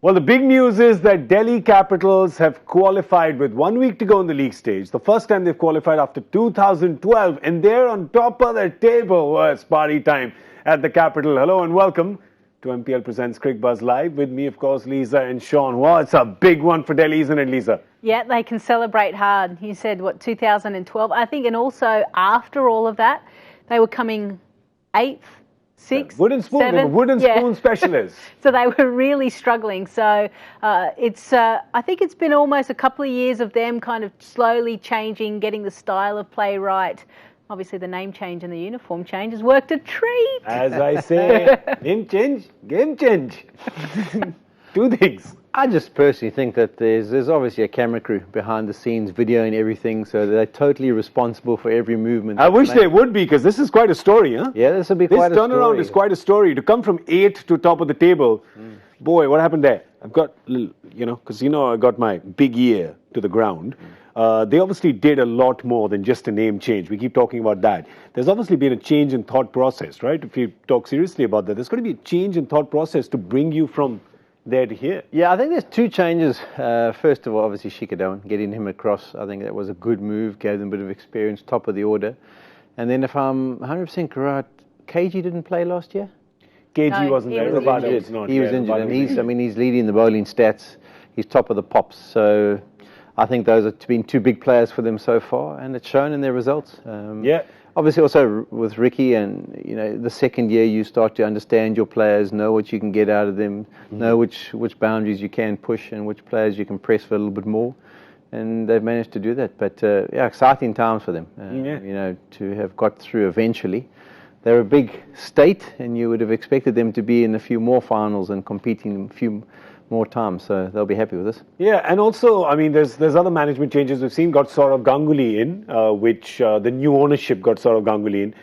Well, the big news is that Delhi Capitals have qualified with 1 week to go in the league stage. The first time they've qualified after 2012, and they're on top of the table. Well, it's party time at the Capital. Hello and welcome to MPL Presents Cricbuzz Live. With me, of course, Lisa and Shaun. Well, it's a big one for Delhi, isn't it, Lisa? Yeah, they can celebrate hard. You said, 2012? I think, and also after all of that, they were coming 8th. Wooden spoon specialists. So they were really struggling. So I think it's been almost a couple of years of them kind of slowly changing, getting the style of play right. Obviously, the name change and the uniform change has worked a treat. As I say, name change, game change. Two things. I just personally think that there's obviously a camera crew behind the scenes, videoing everything, so they're totally responsible for every movement. I wish they would be, because this is quite a story, huh? Yeah, this will be quite a story. This turnaround is quite a story. To come from 8th to top of the table, boy, what happened there? I've got, because I got my big ear to the ground. They obviously did a lot more than just a name change. We keep talking about that. There's obviously been a change in thought process, right? If you talk seriously about that, there's going to be a change in thought process to bring you from there to here. Yeah, I think there's two changes. First of all, obviously Shikhar, getting him across, I think that was a good move, gave them a bit of experience, top of the order. And then if I'm 100% correct, KG didn't play last year? KG wasn't there. Rabada was not. He was injured, and he's leading the bowling stats. He's top of the pops. So I think those have been two big players for them so far, and it's shown in their results. Obviously, also with Ricky, and the second year you start to understand your players, know what you can get out of them, know which boundaries you can push and which players you can press for a little bit more, and they've managed to do that. But exciting times for them. To have got through eventually. They're a big state, and you would have expected them to be in a few more finals and competing a few more times, so they'll be happy with this. Yeah, and also, there's other management changes we've seen. Got Gaurav Ganguly in, which the new ownership got Gaurav Ganguly in.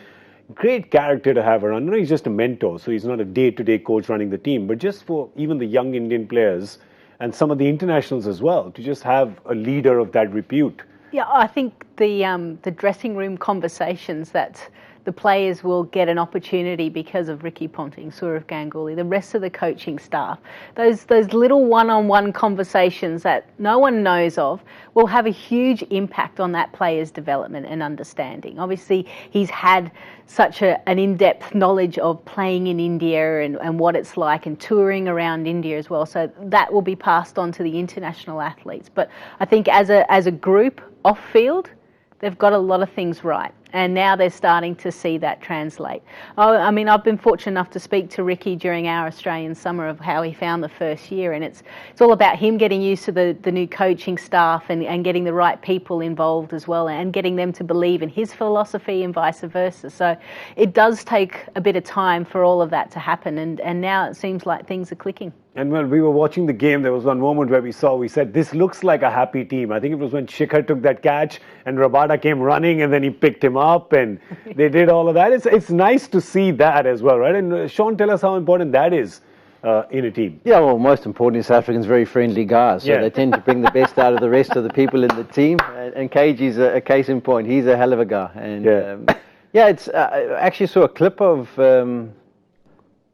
Great character to have around. He's just a mentor, so he's not a day-to-day coach running the team, but just for even the young Indian players and some of the internationals as well, to just have a leader of that repute. Yeah, I think the dressing room conversations that the players will get an opportunity because of Ricky Ponting, Gaurav Ganguly, the rest of the coaching staff. Those little one-on-one conversations that no one knows of will have a huge impact on that player's development and understanding. Obviously, he's had such an in-depth knowledge of playing in India and what it's like, and touring around India as well. So that will be passed on to the international athletes. But I think as a group off-field, they've got a lot of things right, and now they're starting to see that translate. I've been fortunate enough to speak to Ricky during our Australian summer of how he found the first year, and it's all about him getting used to the new coaching staff and getting the right people involved as well, and getting them to believe in his philosophy and vice versa. So it does take a bit of time for all of that to happen, and now it seems like things are clicking. And when we were watching the game, there was one moment where we said, this looks like a happy team. I think it was when Shikhar took that catch and Rabada came running and then he picked him up and they did all of that. It's nice to see that as well, right? And Shaun, tell us how important that is in a team. Yeah, well, most importantly, South Africans are very friendly guys. So they tend to bring the best out of the rest of the people in the team. And KG's a case in point. He's a hell of a guy. And it's I actually saw a clip of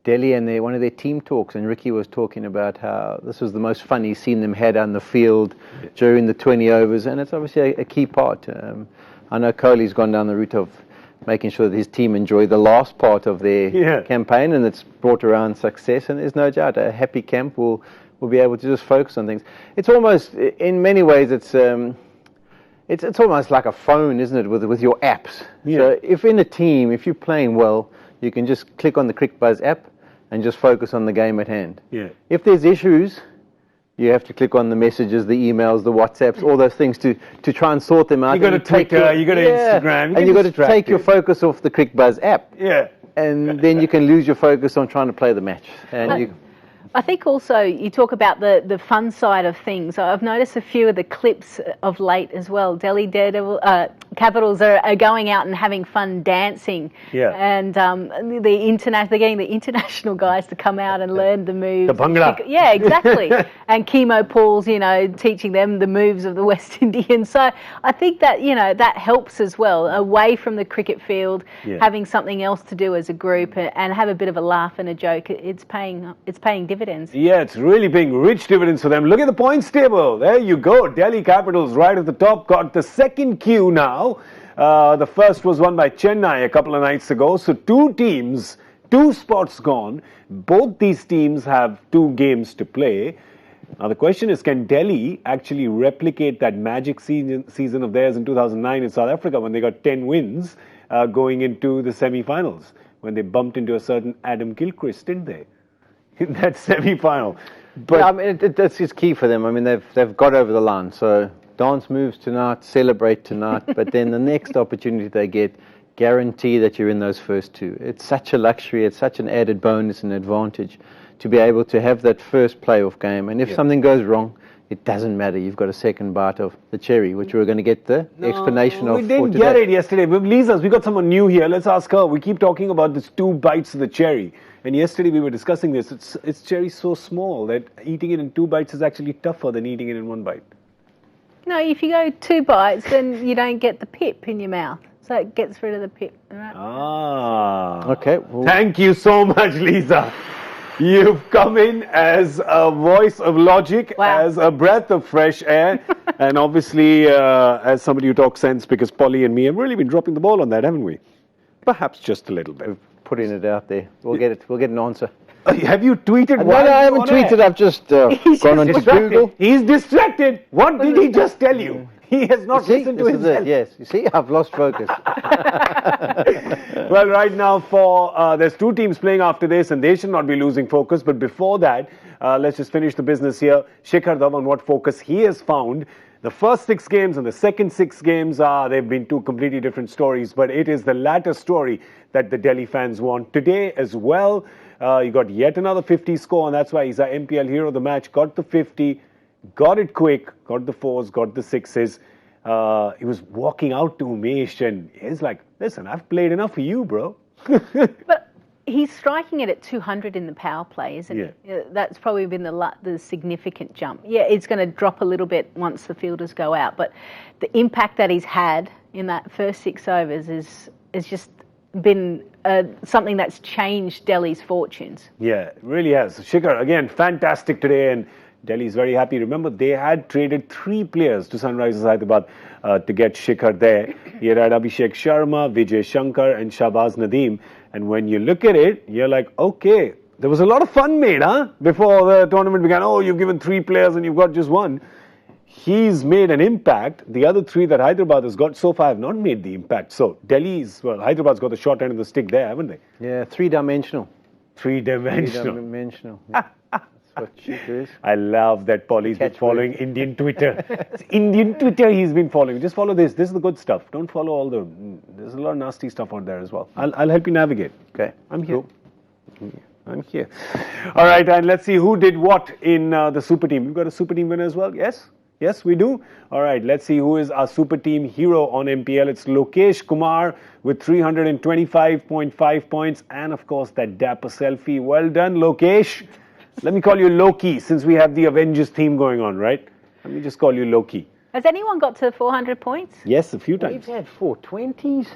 Delhi and one of their team talks, and Ricky was talking about how this was the most fun he's seen them had on the field during the 20 overs, and it's obviously a key part. I know Kohli's gone down the route of making sure that his team enjoy the last part of their campaign, and it's brought around success, and there's no doubt a happy camp will be able to just focus on things. It's almost, in many ways, it's almost like a phone, isn't it, with your apps. So if in a team, if you're playing well, you can just click on the Cricbuzz app and just focus on the game at hand. If there's issues, you have to click on the messages, the emails, the WhatsApps, all those things to try and sort them out. You got to Twitter, you got to Instagram, and you got to take your focus off the Cricbuzz app. And then you can lose your focus on trying to play the match. And I think also you talk about the fun side of things. I've noticed a few of the clips of late as well. Delhi Capitals are going out and having fun dancing. And they're getting the international guys to come out and learn the moves. The Bhangra. Yeah, exactly. And Chemo Paul's, teaching them the moves of the West Indians. So I think that, that helps as well, away from the cricket field, having something else to do as a group and have a bit of a laugh and a joke. It's paying dividends. dividends. Yeah, it's really paying rich dividends for them. Look at the points table. There you go. Delhi Capitals right at the top. Got the second queue now. The first was won by Chennai a couple of nights ago. So 2 teams, 2 spots gone. Both these teams have 2 games to play. Now the question is, can Delhi actually replicate that magic season of theirs in 2009 in South Africa when they got 10 wins going into the semi-finals, when they bumped into a certain Adam Gilchrist, didn't they? In that semi-final. But yeah, I mean, that's just key for them. I mean, they've got over the line. So dance moves tonight, celebrate tonight, but then the next opportunity they get, guarantee that you're in those first 2. It's such a luxury. It's such an added bonus and advantage to be able to have that first playoff game. And if something goes wrong, it doesn't matter. You've got a second bite of the cherry, which we're going to get the explanation of. We didn't get it yesterday. Lisa, we got someone new here. Let's ask her. We keep talking about these 2 bites of the cherry. And yesterday we were discussing this. It's cherry so small that eating it in 2 bites is actually tougher than eating it in 1 bite. No, if you go 2 bites, then you don't get the pip in your mouth. So it gets rid of the pip. Right? Ah. Okay. Well, thank you so much, Lisa. You've come in as a voice of logic, as a breath of fresh air, and obviously as somebody who talks sense, because Polly and me have really been dropping the ball on that, haven't we? Perhaps just a little bit. Putting it out there. We'll get it. We'll get an answer. Have you tweeted? No, I haven't tweeted. I've just gone on to Google. He's distracted. What did he just tell you? He has not listened to himself. Yes, you see, I've lost focus. Well, right now there's 2 teams playing after this, and they should not be losing focus. But before that, let's just finish the business here. Shikhar Dhawan, what focus he has found. The first 6 games and the second 6 games they've been 2 completely different stories, but it is the latter story that the Delhi fans want. Today as well, you got yet another 50 score, and that's why he's our MPL hero of the match. Got the 50, got it quick, got the 4s, got the 6s. He was walking out to Umesh, and he's like, listen, I've played enough for you, bro. But he's striking it at 200 in the power play, isn't he? That's probably been the significant jump. Yeah, it's going to drop a little bit once the fielders go out, but the impact that he's had in that first 6 overs is just been something that's changed Delhi's fortunes. Yeah, it really has. Shikhar, again, fantastic today, and Delhi's very happy. Remember, they had traded 3 players to Sunrisers Hyderabad to get Shikhar there. He had Abhishek Sharma, Vijay Shankar, and Shahbaz Nadeem. And when you look at it, you're like, okay, there was a lot of fun made, before the tournament began. Oh, you've given 3 players and you've got just 1. He's made an impact. The other 3 that Hyderabad has got so far have not made the impact. So Hyderabad's got the short end of the stick there, haven't they? Yeah, 3-dimensional. 3-dimensional. 3-dimensional. Yeah. That's what Shikhar is. I love that Polly's been following Indian Twitter. It's Indian Twitter he's been following. Just follow this. This is the good stuff. Don't follow all the... There's a lot of nasty stuff out there as well. I'll help you navigate. Okay. I'm here. Cool. I'm here. All right, and let's see who did what in the super team. We've got a super team winner as well. Yes? Yes, we do. All right, let's see who is our super team hero on MPL. It's Lokesh Kumar with 325.5 points. And, of course, that dapper selfie. Well done, Lokesh. Let me call you Loki, since we have the Avengers theme going on, right? Let me just call you Loki. Has anyone got to 400 points? Yes, a few times. We've had 420s.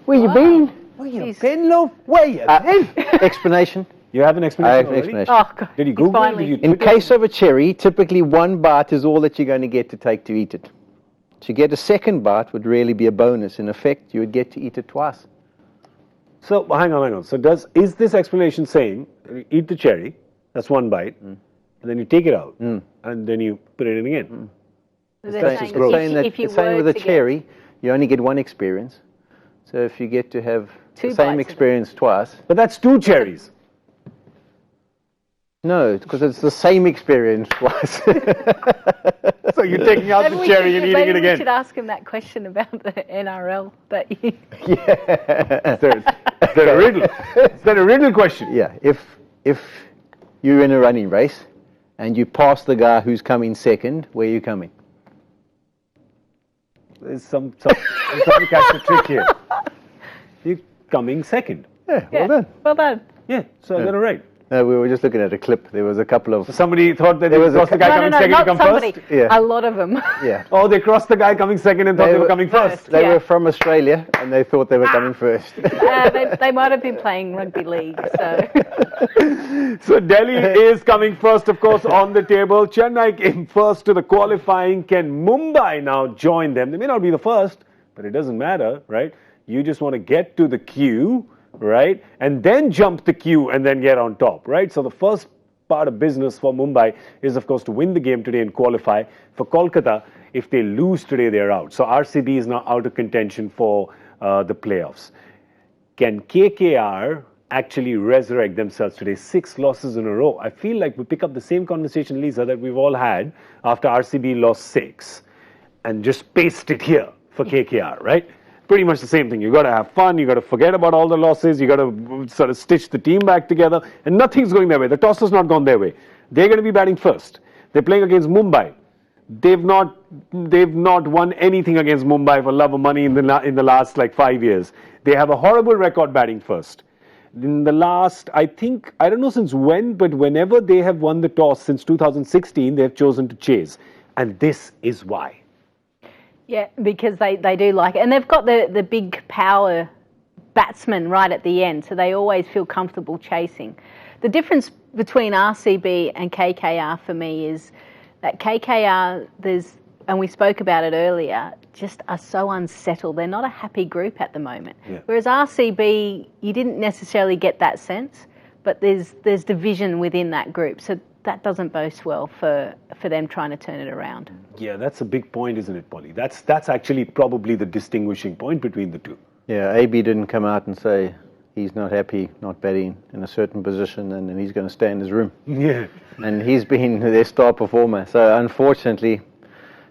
Where you been? Where you been, love? Where you been? Explanation. You have an explanation I have an already? explanation. Oh, God. Did you Google it? Did you In case of a cherry, typically 1 bite is all that you're going to get to take to eat it. To get a second bite would really be a bonus. In effect, you would get to eat it twice. So, hang on. So, is this explanation saying, eat the cherry, that's 1 bite, and then you take it out, and then you put it in again? It's saying that it's saying with a cherry, you only get 1 experience. So if you get to have the same experience twice. But that's 2 cherries. No, because it's the same experience twice. So you're taking out the cherry and eating it again. Maybe we should ask him that question about the NRL. That you... Yeah. Is that a riddle? Is that a riddle question? Yeah. If you're in a running race and you pass the guy who's coming second, where are you coming? There's some catch the trick here. You're coming second. Yeah, well done. Well done. Yeah, so I got it right. No, we were just looking at a clip. There was a couple of... Somebody thought that they crossed the guy coming second to come first? Yeah. A lot of them. Yeah. Oh, they crossed the guy coming second and thought they were coming first. They were from Australia and they thought they were coming first. They might have been playing rugby league, so... So Delhi is coming first, of course, on the table. Chennai came first to the qualifying. Can Mumbai now join them? They may not be the first, but it doesn't matter, right? You just want to get to the queue, right? And then jump the queue and then get on top, right? So the first part of business for Mumbai is, of course, to win the game today and qualify. For Kolkata, if they lose today, they're out. So RCB is now out of contention for the playoffs. Can KKR actually resurrect themselves today? 6 losses in a row. I feel like we pick up the same conversation, Lisa, that we've all had after RCB lost 6 and just paste it here for KKR, right? Pretty much the same thing. You got to have fun. You got to forget about all the losses. You got to sort of stitch the team back together, and nothing's going their way. The toss has not gone their way. They're going to be batting first. They're playing against Mumbai. They've not won anything against Mumbai for love or money in the last like 5 years. They have a horrible record batting first. In the last, I don't know since when, but whenever they have won the toss since 2016, they have chosen to chase, and this is why. Yeah, because they do like it. And they've got the big power batsman right at the end, so they always feel comfortable chasing. The difference between RCB and KKR for me is that KKR, and we spoke about it earlier, just are so unsettled. They're not a happy group at the moment. Yeah. Whereas RCB, you didn't necessarily get that sense, but there's division within that group. So that doesn't boast well for them trying to turn it around. Yeah, that's a big point, isn't it, Polly? That's actually probably the distinguishing point between the two. Yeah, AB didn't come out and say he's not happy, not batting in a certain position, and then he's going to stay in his room. Yeah. And he's been their star performer. So unfortunately,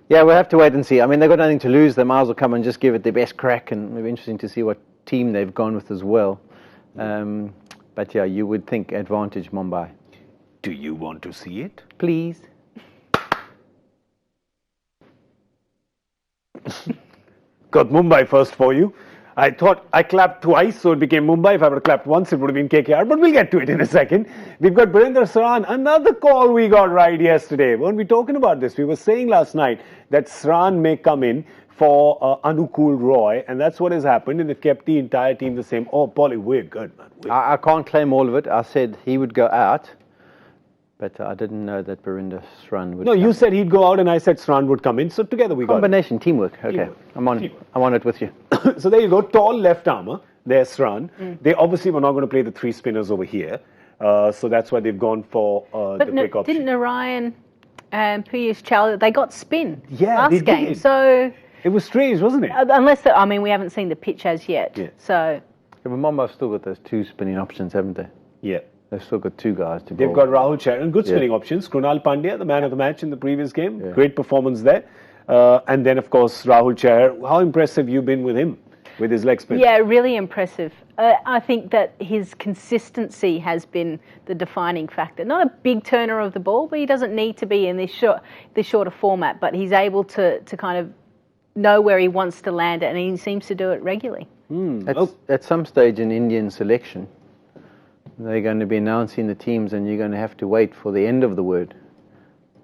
yeah, we'll have to wait and see. I mean, they've got nothing to lose. They might as well come and just give it their best crack, and it'll be interesting to see what team they've gone with as well. But yeah, you would think advantage Mumbai. Do you want to see it? Please. Got Mumbai first for you. I thought I clapped twice, so it became Mumbai. If I would have clapped once, it would have been KKR. But we'll get to it in a second. We've got Virender Sran, another call we got right yesterday. Weren't we talking about this? We were saying last night that Sran may come in for Anukul Roy, and that's what has happened, and they've kept the entire team the same. Oh, Polly, we're good, man. I can't claim all of it. I said he would go out. But I didn't know that Virender Sran would. No, you said he'd go out, and I said Sran would come in. So together we got combination teamwork. Okay, teamwork. I'm on it with you. So there you go. Tall left armour. There's Sran. They obviously were not going to play the 3 spinners over here, so that's why they've gone for the quick option. Didn't Narayan and Piyush Chawla, they got spin last game? Did. So it was strange, wasn't it? Unless we haven't seen the pitch as yet. Yeah. So. Yeah, but Mumbai still got those 2 spinning options, haven't they? Yeah. They've still got 2 guys to They've bowl. got Rahul Chahar, good spinning options. Krunal Pandya, the man of the match in the previous game. Yeah. Great performance there. And then, of course, Rahul Chahar. How impressive you been with him, with his leg spin? Yeah, really impressive. I think that his consistency has been the defining factor. Not a big turner of the ball, but he doesn't need to be in this shorter format. But he's able to kind of know where he wants to land it, and he seems to do it regularly. At some stage in Indian selection, they're going to be announcing the teams, and you're going to have to wait for the end of the word.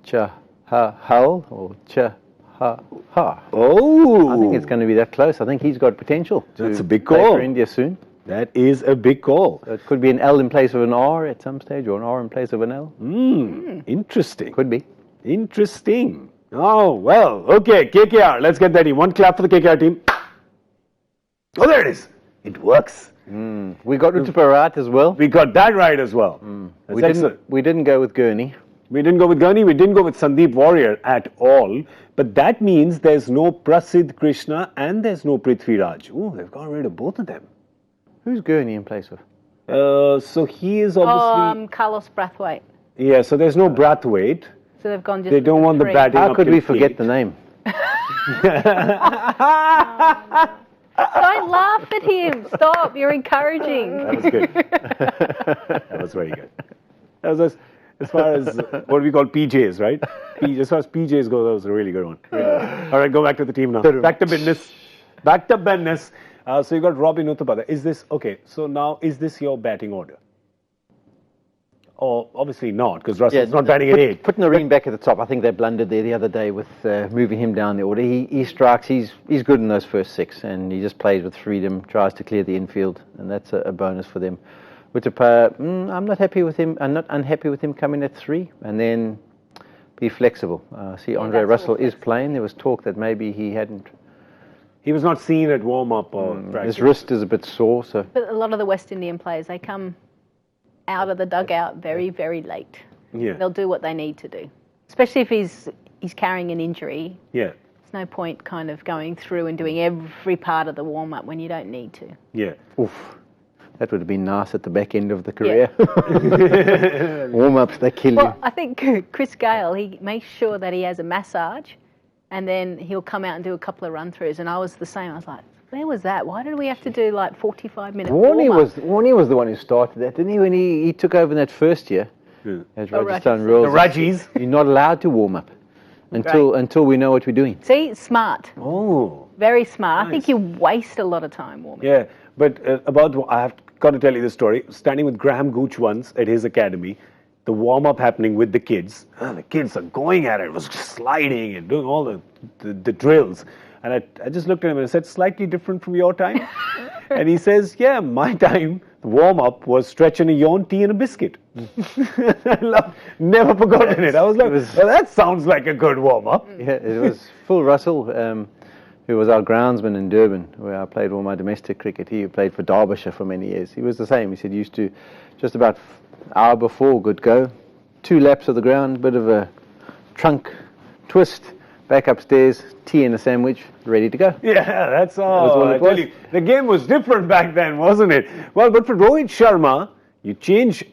Cha-ha-hal or cha-ha-ha. Oh! I think it's going to be that close. I think he's got potential to That's a big play call. for India soon. That is a big call. So it could be an L in place of an R at some stage, or an R in place of an L. Interesting. Could be. Interesting. Oh, well, okay, KKR. Let's get that in. One clap for the KKR team. Oh, there it is. It works. We got Uttapar right as well. We got that right as well. We didn't go with Gurney. We didn't go with Gurney. We didn't go with Sandeep Warrior at all. But that means there's no Prasidh Krishna and there's no Prithviraj. Oh, they've got rid of both of them. Who's Gurney in place of? So he is obviously... Carlos Brathwaite. Yeah, so there's no Brathwaite. So they've gone just... They don't want the batting. How could we forget the name? Don't laugh at him. Stop. You're encouraging. That was good. That was very good. That was as far as what we call PJs, right? As far as PJs go, that was a really good one. Really good. All right, go back to the team now. Back to business. Back to business. So you got Robin Uthapatha. Is this okay? So now, is this your batting order? Or obviously not, because Russell's not batting at 8. Putting Noreen back at the top, I think they blundered there the other day with moving him down the order. He strikes, he's good in those first 6, and he just plays with freedom, tries to clear the infield, and that's a bonus for them. I'm not happy with him. I'm not unhappy with him coming at 3, and then be flexible. Andre Russell is playing. There was talk that maybe he was not seen at warm-up or practice. His wrist is a bit sore. So. But a lot of the West Indian players, they come out of the dugout very, very late. Yeah. They'll do what they need to do. Especially if he's carrying an injury. Yeah. There's no point kind of going through and doing every part of the warm-up when you don't need to. Yeah. Oof. That would have been nice at the back end of the career. Warm-ups, they kill you. Well, I think Chris Gale, he makes sure that he has a massage and then he'll come out and do a couple of run-throughs. And I was the same. I was like, where was that? Why did we have to do like 45-minute warm-up? Warney was the one who started that, didn't he? When he took over in that first year, as Rajasthan rules, the Rajis. You're not allowed to warm up until we know what we're doing. See, smart. Oh, very smart. Nice. I think you waste a lot of time warming. Yeah, but I have got to tell you this story. Standing with Graham Gooch once at his academy, the warm-up happening with the kids. The kids are going at it. It was just sliding and doing all the drills. And I just looked at him and I said, slightly different from your time? And he says, yeah, my time, the warm-up was stretch and a yawn, tea and a biscuit. Never forgotten it. I was like, well, that sounds like a good warm-up. Yeah, it was Phil Russell, who was our groundsman in Durban, where I played all my domestic cricket. He played for Derbyshire for many years. He was the same. He said he used to, just about an hour before, good go, 2 laps of the ground, bit of a trunk twist, back upstairs, tea and a sandwich, ready to go. Yeah, that's all. I tell you, the game was different back then, wasn't it? Well, but for Rohit Sharma, you change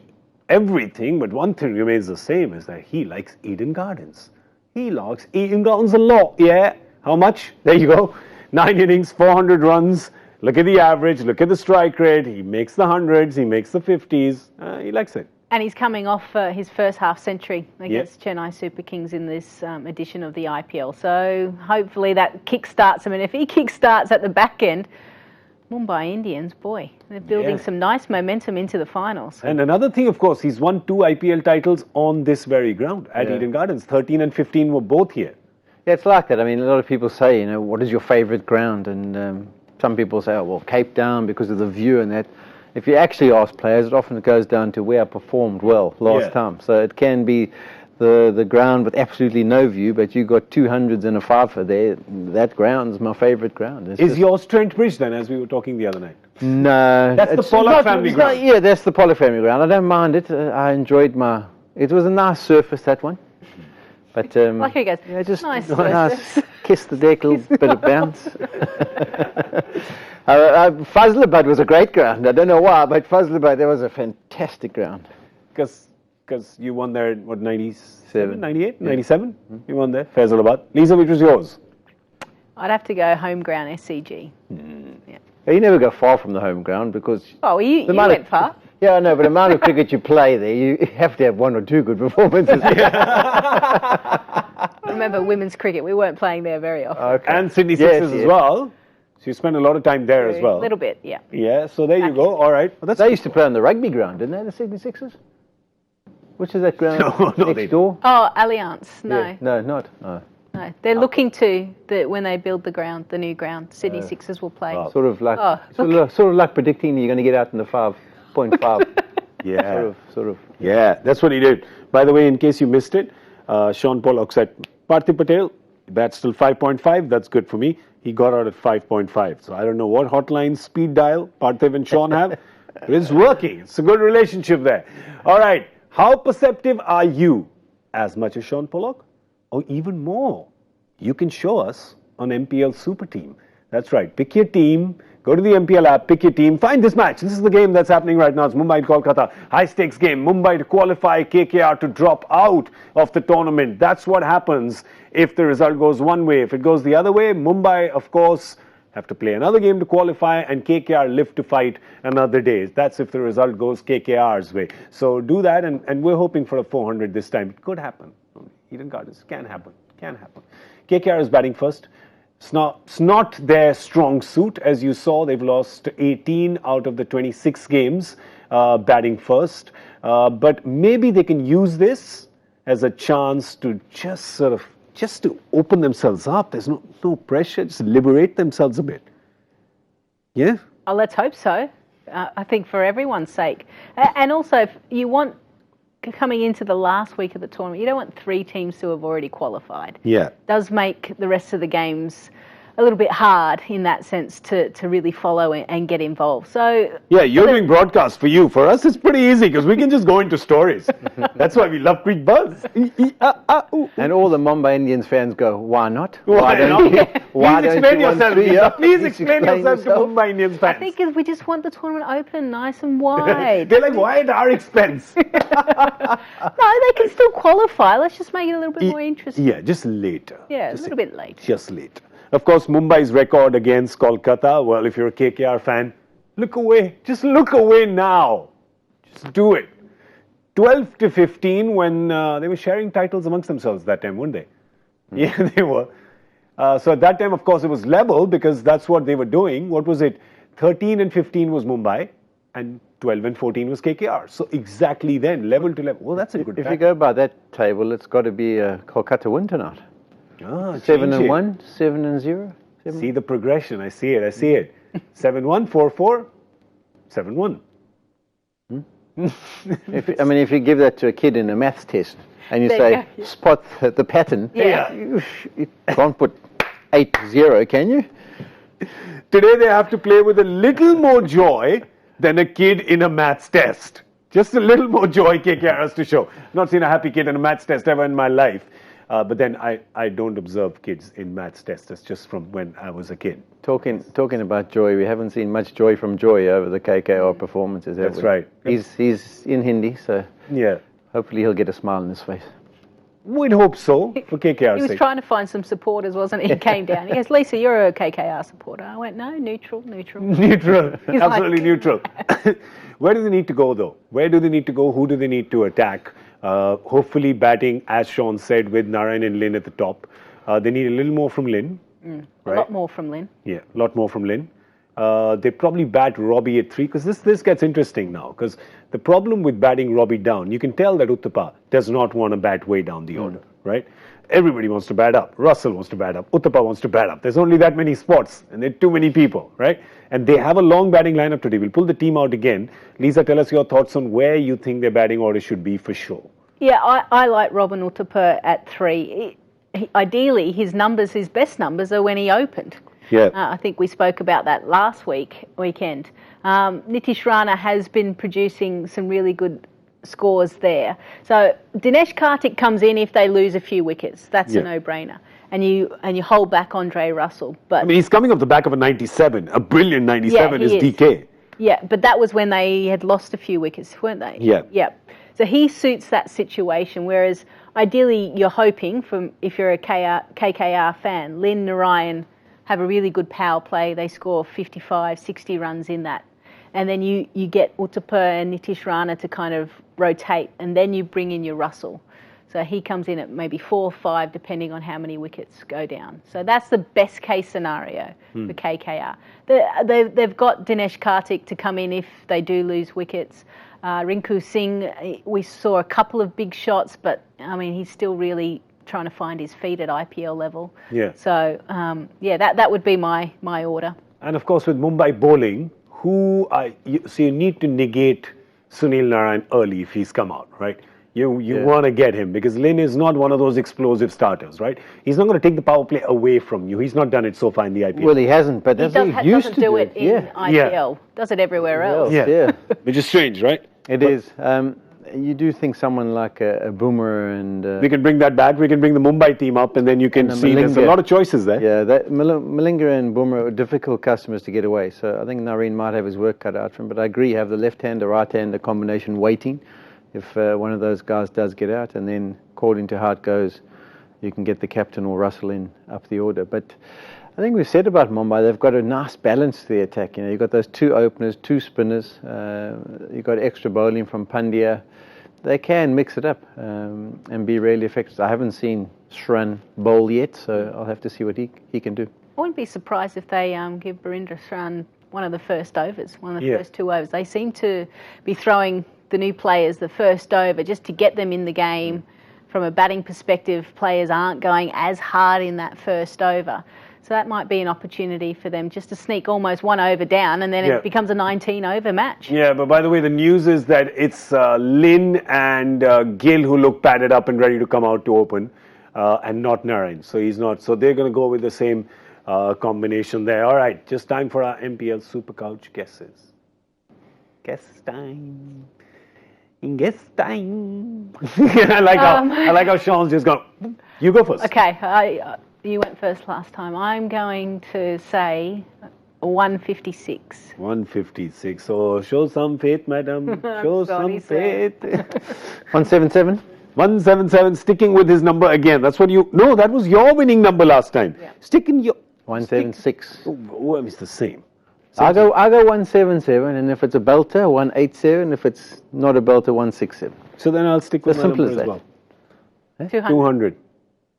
everything, but one thing remains the same, is that he likes Eden Gardens. He likes Eden Gardens a lot, yeah. How much? There you go. 9 innings, 400 runs. Look at the average, look at the strike rate. He makes the 100s, he makes the 50s. He likes it. And he's coming off his first half century against Chennai Super Kings in this edition of the IPL. So hopefully that kick-starts him. And if he kick-starts at the back end, Mumbai Indians, boy, they're building some nice momentum into the finals. And another thing, of course, he's won 2 IPL titles on this very ground at Eden Gardens. 13 and 15 were both here. Yeah, it's like that. I mean, a lot of people say, what is your favourite ground? And some people say, Cape Town because of the view and that. If you actually ask players, it often goes down to where I performed well last time. So it can be the ground with absolutely no view, but you got 200s and a 5 there. That ground's my favourite ground. Is yours Trent Bridge then, as we were talking the other night? No. That's the Pollock family ground. Yeah, that's the Pollock family ground. I don't mind it. I enjoyed it was a nice surface, that one. But like he goes, just nice kiss the deck, a little bit of bounce. Fazlabad was a great ground. I don't know why, but Fazlabad, that was a fantastic ground. Because you won there in, 97, 98, 97? You won there, Fazlabad. Lisa, which was yours? I'd have to go home ground, SCG. Yeah. You never go far from the home ground because... Oh, you went far. Yeah, I know, but the amount of cricket you play there, you have to have 1 or 2 good performances. Remember, women's cricket, we weren't playing there very often. Okay. And Sydney Sixers as well. So you spent a lot of time there as well. A little bit, yeah. Yeah, so there you go. All right. Well, they used to play on the rugby ground, didn't they, the Sydney Sixers? Which is that ground next door? Oh, Allianz, no. Yeah. No, not. Oh. No, they're looking to, when they build the new ground, Sydney Sixers will play. Sort of like predicting you're going to get out in the 5.5. Yeah. Sort of. Yeah, that's what he did. By the way, in case you missed it, Shaun Pollock said, Parthiv Patel, that's still 5.5, that's good for me. He got out at 5.5. So I don't know what hotline speed dial Parthiv and Shaun have, but it's working. It's a good relationship there. All right, how perceptive are you? As much as Shaun Pollock? Or even more? You can show us on MPL Super Team. That's right, pick your team. Go to the MPL app, pick your team, find this match. This is the game that's happening right now. It's Mumbai and Kolkata. High-stakes game. Mumbai to qualify, KKR to drop out of the tournament. That's what happens if the result goes one way. If it goes the other way, Mumbai, of course, have to play another game to qualify, and KKR live to fight another day. That's if the result goes KKR's way. So do that, and we're hoping for a 400 this time. It could happen. Eden Gardens can happen. KKR is batting first. It's not their strong suit. As you saw, they've lost 18 out of the 26 games. batting first. But maybe they can use this as a chance to just to open themselves up. There's no pressure, just liberate themselves a bit. Yeah? Oh, let's hope so. I think for everyone's sake. And also, if you want, coming into the last week of the tournament, you don't want 3 teams to have already qualified. Yeah. It does make the rest of the games a little bit hard in that sense to really follow and get involved. So yeah, you're doing broadcast for you. For us, it's pretty easy because we can just go into stories. That's why we love Cricbuzz. And all the Mumbai Indians fans go, why not? Why don't you? Why Please don't explain you want yourself. 3 up? Please explain yourself to Mumbai Indians fans. I think we just want the tournament open, nice and wide. They're like, why at our expense? No, they can still qualify. Let's just make it a little bit more interesting. Yeah, just later. Yeah, a little bit later. Just later. Of course, Mumbai's record against Kolkata, well, if you're a KKR fan, look away. Just look away now. Just do it. 12-15 when they were sharing titles amongst themselves that time, weren't they? Yeah, they were. So at that time, of course, it was level because that's what they were doing. What was it? 13-15 was Mumbai and 12-14 was KKR. So exactly then, level to level. Well, that's a good If fact. you go by that table, it's got to be a Kolkata win tonight. 7-1, 7-0. See the progression. I see it. 7-1, 4-4, 7-1. If you give that to a kid in a maths test and you say, spot the pattern, you can't put 8-0, can you? Today they have to play with a little more joy than a kid in a maths test. Just a little more joy KKR has to show. Not seen a happy kid in a maths test ever in my life. But then I don't observe kids in maths tests. That's just from when I was a kid. Talking about joy, we haven't seen much joy from Joy over the KKR performances, have That's we? right. He's in Hindi, so Yeah. hopefully he'll get a smile on his face. We'd hope so, for KKR's He was sake. trying to find some supporters, wasn't he? He came down. He goes, Lisa, you're a KKR supporter. I went, no, neutral. Neutral. He's Absolutely like- neutral. Where do they need to go, though? Where do they need to go? Who do they need to attack? Hopefully batting, as Shaun said, with Narayan and Lin at the top. They need a little more from Lin. A lot more from Lin. Yeah, a lot more from Lin. They probably bat Robbie at 3 because this gets interesting now. Because the problem with batting Robbie down, you can tell that Uthappa does not want to bat way down the order, right? Everybody wants to bat up. Russell wants to bat up. Uthappa wants to bat up. There's only that many spots and there are too many people, right? And they have a long batting lineup today. We'll pull the team out again. Lisa, tell us your thoughts on where you think their batting order should be for sure. Yeah, I like Robin Uthappa at 3. Ideally, his best numbers are when he opened. Yeah. I think we spoke about that last weekend. Nitish Rana has been producing some really good scores there. So Dinesh Karthik comes in if they lose a few wickets. That's a no-brainer. And you hold back Andre Russell. But I mean, he's coming off the back of a 97. A brilliant 97 is DK. Yeah, but that was when they had lost a few wickets, weren't they? Yeah. Yeah. So he suits that situation, whereas ideally you're hoping, if you're a KKR fan, Lin, Narayan have a really good power play. They score 55, 60 runs in that. And then you get Uthappa and Nitish Rana to kind of rotate, and then you bring in your Russell. So he comes in at maybe 4 or 5, depending on how many wickets go down. So that's the best case scenario for KKR. They've got Dinesh Karthik to come in if they do lose wickets. Rinku Singh, we saw a couple of big shots, but I mean, he's still really trying to find his feet at IPL level. Yeah. So, that would be my order. And of course, with Mumbai bowling, so you need to negate Sunil Narayan early if he's come out, right? You want to get him because Lin is not one of those explosive starters, right? He's not going to take the power play away from you. He's not done it so far in the IPL. Well, he hasn't, but that's what he used to do it in IPL. Does it everywhere else. Yeah. Which is strange, right? It is. You do think someone like a Boomer and... we can bring that back. We can bring the Mumbai team up and then you can see there's a lot of choices there. Yeah, Malinga and Boomer are difficult customers to get away. So I think Nareen might have his work cut out for him. But I agree, have the left-hander, right-hander combination waiting. If one of those guys does get out, and then according to how it goes, you can get the captain or Russell in up the order. But I think we've said about Mumbai, they've got a nice balance to the attack. You know, you've got those 2 openers, 2 spinners. You've got extra bowling from Pandya. They can mix it up and be really effective. I haven't seen Shran bowl yet, so I'll have to see what he can do. I wouldn't be surprised if they give Barinder Shran one of the first overs, one of the first 2 overs. They seem to be throwing the new players the first over just to get them in the game. From a batting perspective, players aren't going as hard in that first over. So that might be an opportunity for them just to sneak almost 1 over down, and then it becomes a 19-over match. Yeah, but by the way, the news is that it's Lynn and Gill who look padded up and ready to come out to open, and not Narayan. So he's not. So they're going to go with the same combination there. All right, just time for our MPL Super Couch guesses. Guess time. Guess time. I like how Shaun's just gone. You go first. Okay, you went first last time. I'm going to say 156. 156. So show some faith, madam. Show some faith. 177. 177. Sticking with his number again. That's what you. No, that was your winning number last time. Yeah. Stick in your. 176. It's the same. I'll go 177, and if it's a belter, 187. If it's not a belter, 167. So then I'll stick with my number as well. 200.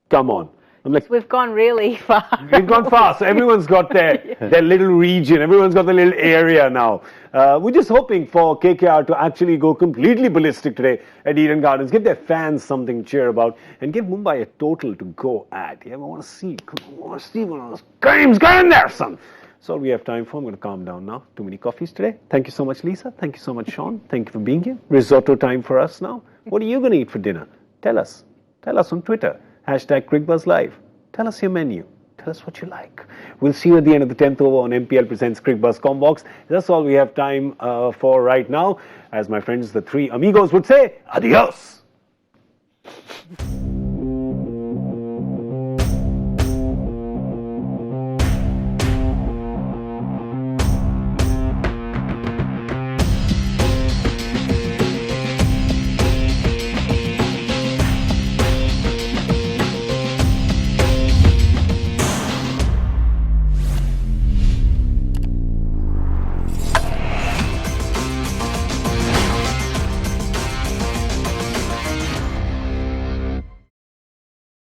Come on. I'm like, we've gone really far. We've gone far. So everyone's got their little region. Everyone's got their little area now. We're just hoping for KKR to actually go completely ballistic today at Eden Gardens. Give their fans something to cheer about and give Mumbai a total to go at. Yeah, I want to see one of those games. Get in there, son. That's all we have time for. I'm going to calm down now. Too many coffees today. Thank you so much, Lisa. Thank you so much, Shaun. Thank you for being here. Risotto time for us now. What are you going to eat for dinner? Tell us. Tell us on Twitter. #Cricbuzz Live. Tell us your menu. Tell us what you like. We'll see you at the end of the 10th over on MPL Presents Cricbuzz Combox. That's all we have time for right now. As my friends, the three amigos would say, adios.